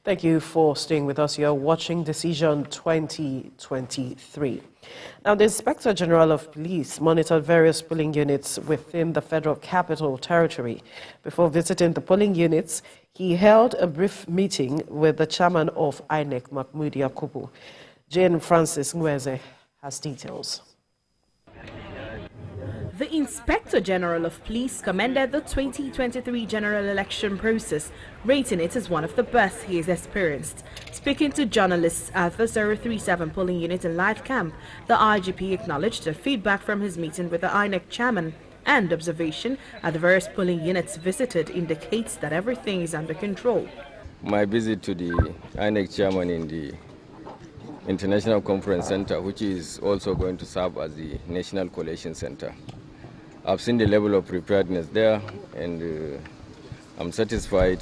Thank you for staying with us. You're watching Decision 2023. Now, the Inspector General of Police monitored various polling units within the Federal Capital Territory. Before visiting the polling units, he held a brief meeting with the chairman of INEC, Mahmoud Yakubu. Jane Francis Nweze has details. The Inspector General of Police commended the 2023 general election process, rating it as one of the best he has experienced. Speaking to journalists at the 037 polling unit in Live Camp, the IGP acknowledged the feedback from his meeting with the INEC chairman and observation at the various polling units visited indicates that everything is under control. My visit to the INEC chairman in the International Conference Center, which is also going to serve as the National Collation Center. I've seen the level of preparedness there, and I'm satisfied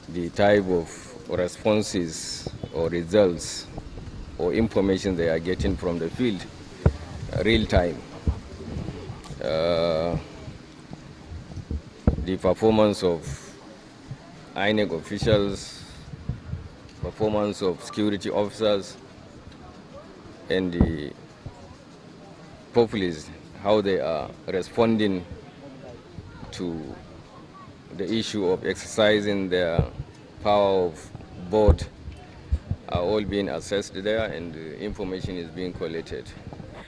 the type of responses or results or information they are getting from the field real time. The performance of INEC officials, performance of security officers, and the populace, how they are responding to the issue of exercising their power of vote are all being assessed there, and the information is being collated.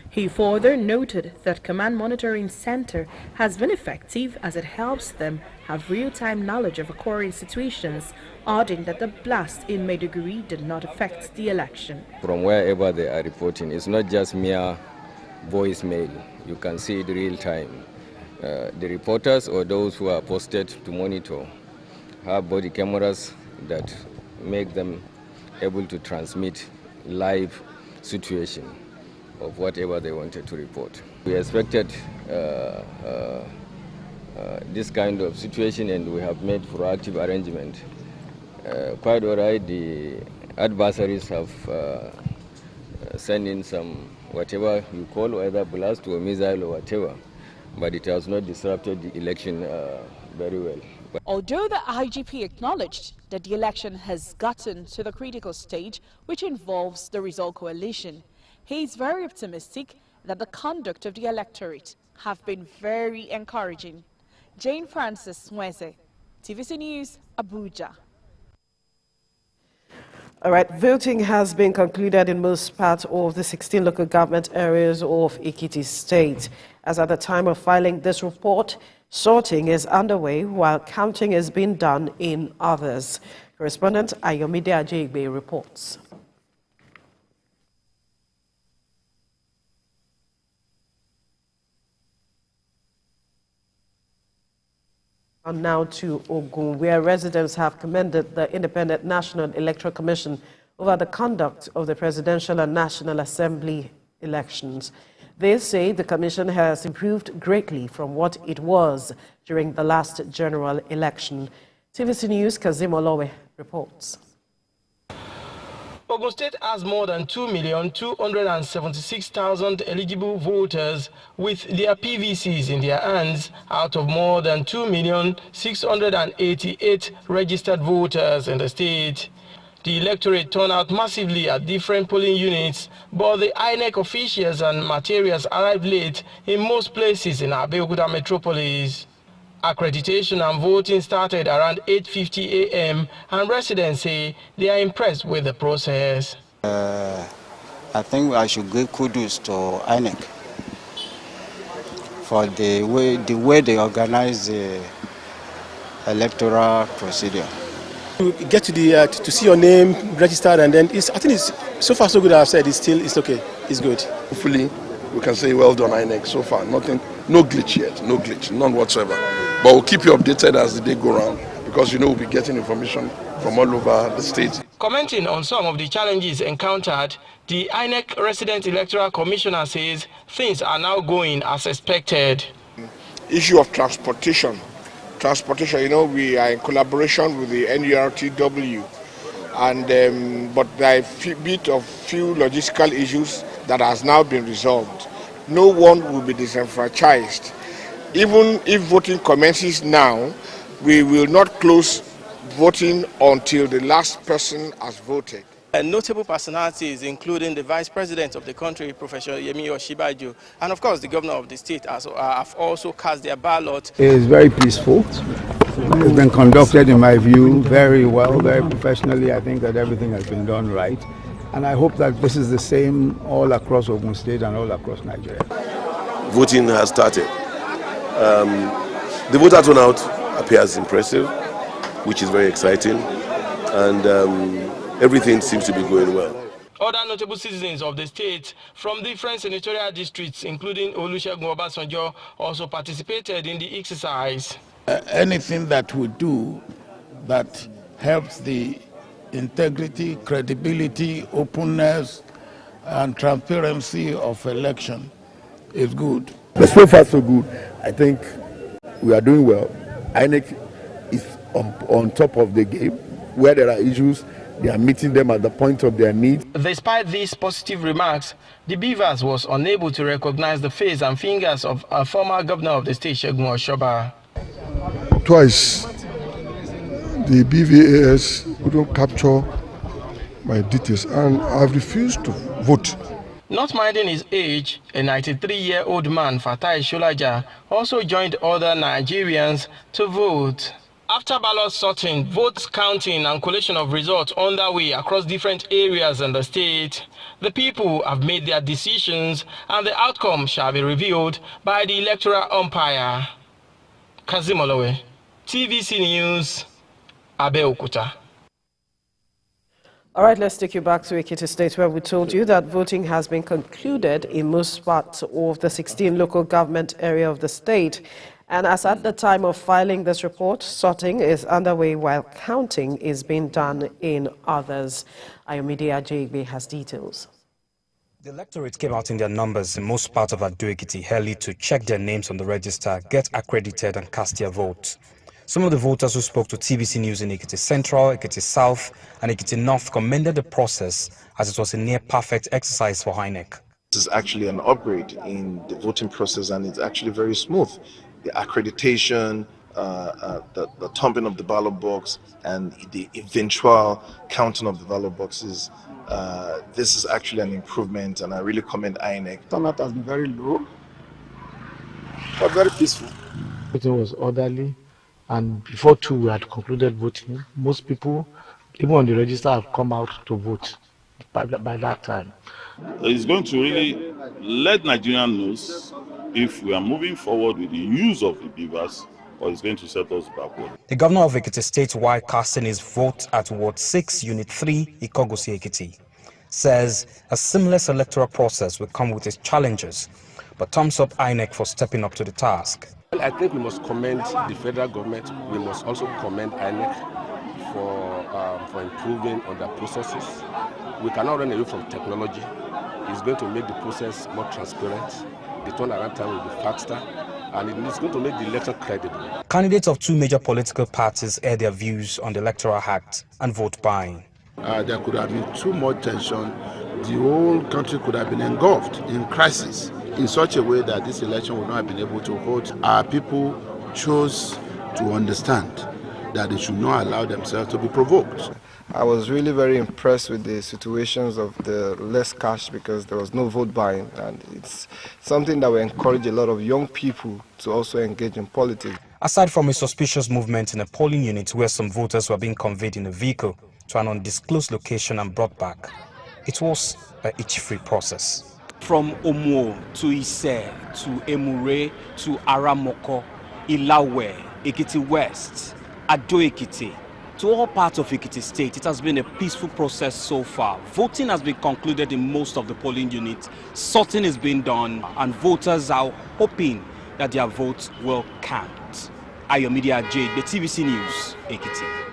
He further noted that Command Monitoring Center has been effective as it helps them have real-time knowledge of occurring situations, adding that the blast in Maiduguri did not affect the election. From wherever they are reporting, it's not just mere voicemail. You can see it real time. The reporters or those who are posted to monitor have body cameras that make them able to transmit live situation of whatever they wanted to report. We expected this kind of situation, and we have made proactive arrangement. Quite all right, the adversaries have sent in some whatever you call, either blast or missile or whatever, but it has not disrupted the election very well. Although the IGP acknowledged that the election has gotten to the critical stage, which involves the result coalition, he is very optimistic that the conduct of the electorate have been very encouraging. Jane Francis Nweze, TVC News, Abuja. All right, voting has been concluded in most parts of the 16 local government areas of Ekiti State. As at the time of filing this report, sorting is underway while counting is being done in others. Correspondent Ayomide Ajegbe reports. And now to Ogun, where residents have commended the Independent National Electoral Commission over the conduct of the Presidential and National Assembly elections. They say the commission has improved greatly from what it was during the last general election. TVC News' Kazim Olowe reports. Ogun State has more than 2,276,000 eligible voters with their PVCs in their hands out of more than 2,688,000 registered voters in the state. The electorate turned out massively at different polling units, but the INEC officials and materials arrived late in most places in Abeokuta metropolis. Accreditation and voting started around 8:50 a.m. and residents say they are impressed with the process. I think I should give kudos to INEC for the way they organize the electoral procedure. You get to the to see your name registered, and then I think it's so far so good. I've said it's okay. It's good. Hopefully, we can say well done, INEC. So far, nothing, no glitch yet, no glitch, none whatsoever. But we'll keep you updated as the day go around, because we'll be getting information from all over the state. Commenting on some of the challenges encountered, the INEC Resident Electoral Commissioner says things are now going as expected. Issue of transportation, we are in collaboration with the NURTW, and but there are a few logistical issues that has now been resolved. No one will be disenfranchised. Even if voting commences now, we will not close voting until the last person has voted. Notable personalities, including the Vice President of the country, Professor Yemi Osinbajo, and of course the Governor of the state, have also cast their ballot. It is very peaceful. It's been conducted, in my view, very well, very professionally. I think that everything has been done right. And I hope that this is the same all across Ogun State and all across Nigeria. Voting has started. The voter turnout appears impressive, which is very exciting. And everything seems to be going well. Other notable citizens of the state from different senatorial districts, including Olusegun Obasanjo, also participated in the exercise. Anything that we do that helps the integrity, credibility, openness, and transparency of election is good. But so far so good. I think we are doing well. INEC is on top of the game. Where there are issues, they are meeting them at the point of their need. Despite these positive remarks, the Beavers was unable to recognize the face and fingers of a former governor of the state, Segun Oshoba. Twice, the BVAS wouldn't capture my details, and I've refused to vote. Not minding his age, a 93-year-old man, Fatai Sholaja, also joined other Nigerians to vote. After ballot sorting, votes counting and collation of results underway across different areas in the state, the people have made their decisions and the outcome shall be revealed by the electoral umpire. Kazim Olowe, TVC News, Abeokuta. All right, let's take you back to Ekiti State, where we told you that voting has been concluded in most parts of the 16 local government area of the state. And as at the time of filing this report, sorting is underway while counting is being done in others. Ayomide Ajayegbe has details. The electorate came out in their numbers in most parts of Ekiti early to check their names on the register, get accredited and cast their vote. Some of the voters who spoke to TVC News in Ekiti Central, Ekiti South and Ekiti North commended the process as it was a near-perfect exercise for INEC. This is actually an upgrade in the voting process, and it's actually very smooth. The accreditation, the thumping of the ballot box, and the eventual counting of the ballot boxes. This is actually an improvement, and I really commend INEC. Turnout has been very low, but very peaceful. Voting was orderly, and before 2 we had concluded voting. Most people, even on the register, have come out to vote by that time. It's going to really let Nigerians know if we are moving forward with the use of the beavers, or it's going to set us backward. The governor of Ekiti State, while casting his vote at Ward 6, Unit 3, Ikogosi, Ekiti, says a seamless electoral process will come with its challenges, but thumbs up INEC for stepping up to the task. Well, I think we must commend the federal government. We must also commend INEC for improving on their processes. We cannot run away from technology. It's going to make the process more transparent. The turnaround time will be faster, and it's going to make the election credible. Candidates of 2 major political parties air their views on the Electoral Act and vote buying. There could have been too much tension. The whole country could have been engulfed in crisis in such a way that this election would not have been able to vote. Our people chose to understand that they should not allow themselves to be provoked. I was really very impressed with the situations of the less cash because there was no vote buying, and it's something that will encourage a lot of young people to also engage in politics. Aside from a suspicious movement in a polling unit where some voters were being conveyed in a vehicle to an undisclosed location and brought back, it was a itch-free process. From Omo to Ise to Emure to Aramoko, Ilawe, Ekiti West, Ado Ekiti, to all parts of Ekiti State, it has been a peaceful process so far. Voting has been concluded in most of the polling units. Sorting is being done, and voters are hoping that their votes will count. Ayomide Ajayegbe, TVC News, Ekiti.